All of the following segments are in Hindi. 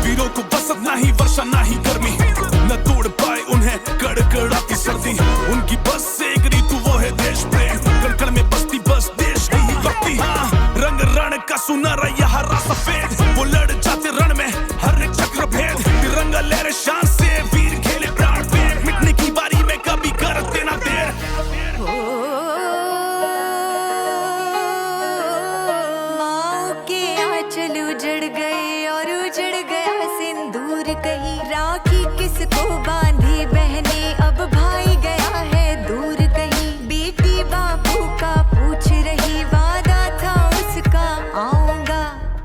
वीरों को बसत ना ही वर्षा ना ही गर्मी, न तोड़ पाए उन्हें कड़कड़ाती सर्दी। उनकी बस एक ऋतु वो है देश प्रेम, कण कण में बसती बस देश की ही भक्ति। रंग रण का सुनहरा या हरा सफेद, वो लड़ जाते रण में हर एक चक्र भेद। तिरंगा लहरे शान से वीर खेले प्राण फेर, मिटने की बारी में कभी करते ना देर। माओ के आंचल उजड़ गए और उजड़ गया सिंदूर कहीं। राखी किसको बांधी बहने, अब भाई गया है दूर कहीं। बेटी बापू का पूछ रही, वादा था उसका आऊंगा।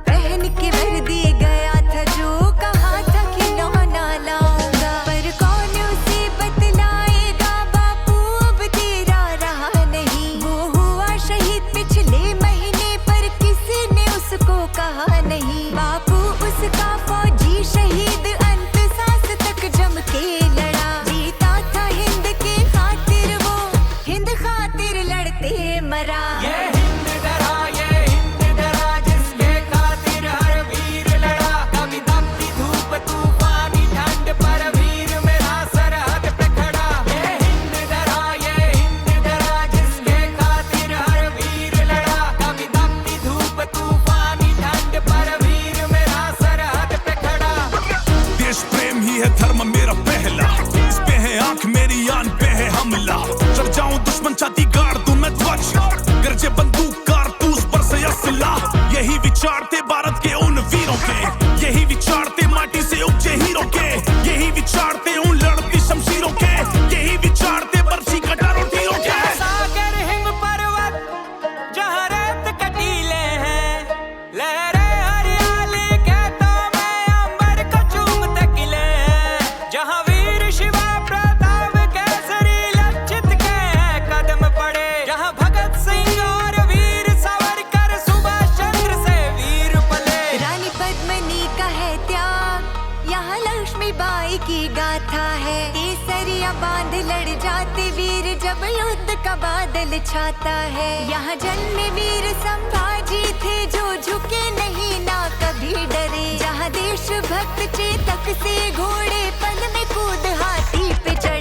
पहन के वर्दी गया था जो कहा था खिलौना लाऊंगा। पर कौन उसे बतलाएगा, बापू अब तेरा रहा नहीं। वो हुआ शहीद पिछले महीने, पर किसी ने उसको कहा नहीं। बापू उसका फौजी शहीद, अंत सांस तक जम के लड़ा। जीता था हिंद के खातिर वो, हिंद खातिर लड़ते मरा। ये हिंद दरा जिसके खातिर हर वीर लड़ा। कभी तपती धूप तूफानी ठंड पर वीर मेरा सरहद पे खड़ा। ये हिंद दरा जिसके खातिर हर वीर लड़ा। कभी तपती धूप तूफानी ठंड पर वीर मेरा सरहद पे खड़ा। देश प्रेम ही है धर्म मेरा पहला, इस पे है आंख मेरी आन पे है हमला। चढ़ जाऊं दुश्मन छाती गाड़ दूं मैं ध्वज, गरजे बंदूक कारतूस पर से असला। यही विचार थे भारत के उन वीरों के, यही विचार थे माटी से उपजे हीरो के। यही विचार थे उन लड़ती शमशीरों के, यही विचार थे बरछी कटारों तीरों के। सागर हिम पर्वत जहाँ रेत कटीले हैं, लहरें हरियाली खेतों में अंबर को चूमते किले हैं। जहाँ वीर शिवा प्रताप केसरी लज्जित के कदम पड़े। जहाँ भगत सिंह और वीर सावरकर सुभाष चंद्र से वीर पले। रानी पद्मिनी का है त्याग, यहाँ लक्ष्मीबाई की गाथा है। केसरिया बांध लड़ जाते वीर, जब युद्ध का बादल छाता है। यहाँ जन्मे वीर संभाजी थे, जो झुके नहीं ना कभी डरे। जहाँ देशभक्त चेतक से घोड़े पल में कूद हाथी पे चढ़े।